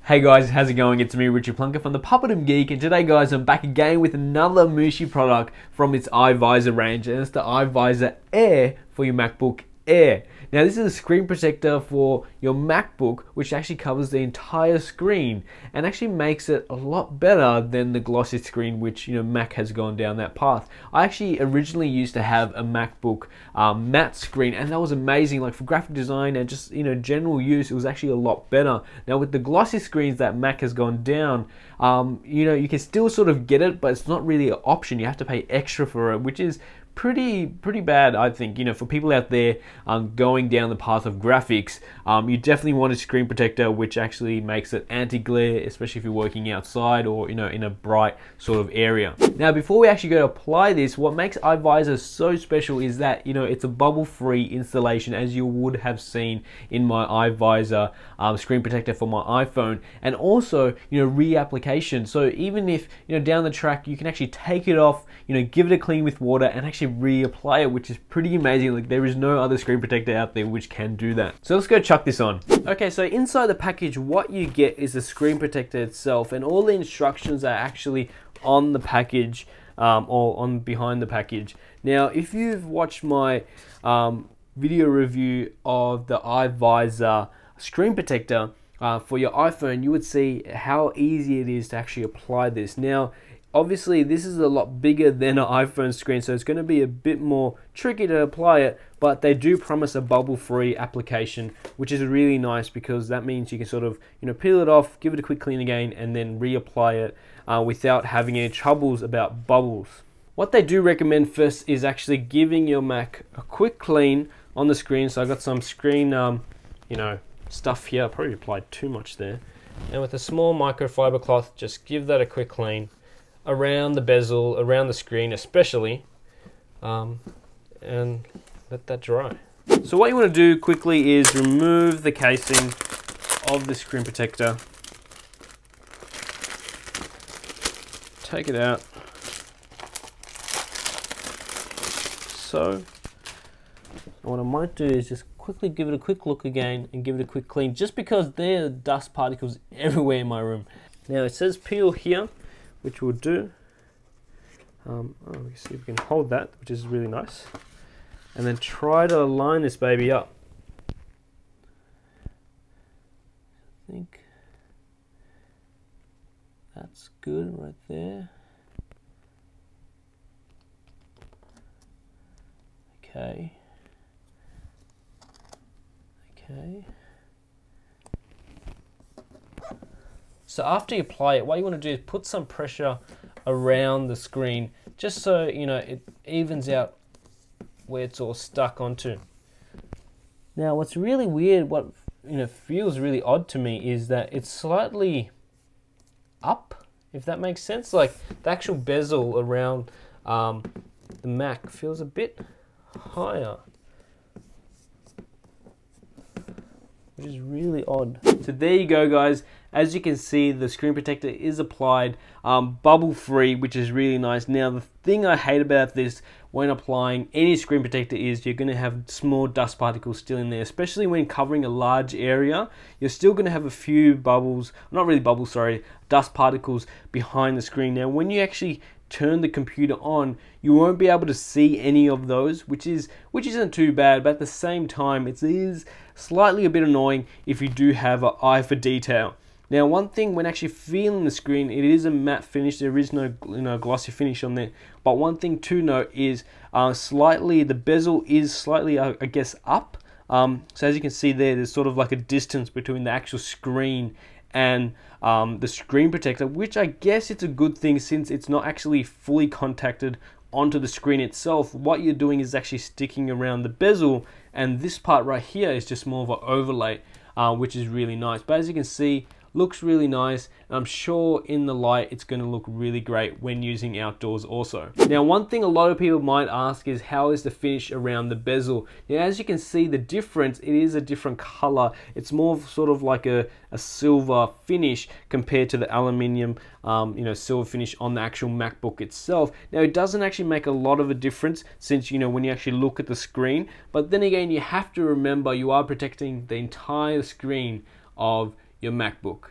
Hey guys, how's it going? It's me, Richard Plunker from the Puppetum Geek, and today guys, I'm back again with another Moshi product from its iVisor range, and it's the iVisor Air for your MacBook Air. Now this is a screen protector for your MacBook, which actually covers the entire screen and actually makes it a lot better than the glossy screen, which Mac has gone down that path. I actually originally used to have a MacBook matte screen, and that was amazing. Like for graphic design and just general use, it was actually a lot better. Now with the glossy screens that Mac has gone down, you can still sort of get it, but it's not really an option. You have to pay extra for it, which is pretty bad, I think. For people out there going down the path of graphics, you definitely want a screen protector which actually makes it anti-glare, especially if you're working outside or in a bright sort of area. Now before we actually go to apply this, what makes iVisor so special is that it's a bubble-free installation, as you would have seen in my iVisor screen protector for my iPhone, and also reapplication. So even if down the track, you can actually take it off, give it a clean with water and actually reapply it, which is pretty amazing. Like there is no other screen protector out there which can do that. So let's go chuck this on. Okay, so inside the package, what you get is the screen protector itself, and all the instructions are actually on the package or on behind the package. Now, if you've watched my video review of the iVisor screen protector for your iPhone, you would see how easy it is to actually apply this. Now, obviously, this is a lot bigger than an iPhone screen, so it's going to be a bit more tricky to apply it, but they do promise a bubble-free application, which is really nice because that means you can sort of peel it off, give it a quick clean again, and then reapply it without having any troubles about bubbles. What they do recommend first is actually giving your Mac a quick clean on the screen. So I got some screen stuff here. I probably applied too much there. And with a small microfiber cloth, just give that a quick clean around the bezel, around the screen especially, and let that dry. So what you want to do quickly is remove the casing of the screen protector. Take it out. So what I might do is just quickly give it a quick look again and give it a quick clean, just because there are dust particles everywhere in my room. Now it says peel here, which we'll do. Let's see if we can hold that, which is really nice. And then try to line this baby up. I think that's good right there. Okay. Okay. So after you apply it, what you want to do is put some pressure around the screen, just so it evens out where it's all stuck onto. Now what's really weird, what feels really odd to me, is that it's slightly up, if that makes sense. Like the actual bezel around the Mac feels a bit higher, which is really odd. So there you go guys. As you can see, the screen protector is applied bubble free, which is really nice. Now the thing I hate about this when applying any screen protector is you're going to have small dust particles still in there, especially when covering a large area. You're still going to have a few bubbles, not really bubbles, sorry, dust particles behind the screen. Now when you actually turn the computer on, you won't be able to see any of those, which isn't too bad, but at the same time it is slightly a bit annoying if you do have an eye for detail. Now one thing, when actually feeling the screen, it is a matte finish. There is no glossy finish on there, but one thing to note is the bezel is slightly I guess up. So as you can see there's sort of like a distance between the actual screen and the screen protector, which I guess it's a good thing since it's not actually fully contacted onto the screen itself. What you're doing is actually sticking around the bezel, and this part right here is just more of an overlay, which is really nice. But as you can see, looks really nice, and I'm sure in the light it's going to look really great when using outdoors also. Now one thing a lot of people might ask is, how is the finish around the bezel? Now as you can see the difference, it is a different color. It's more sort of like a silver finish compared to the aluminium silver finish on the actual MacBook itself. Now it doesn't actually make a lot of a difference since when you actually look at the screen, but then again you have to remember you are protecting the entire screen of your MacBook.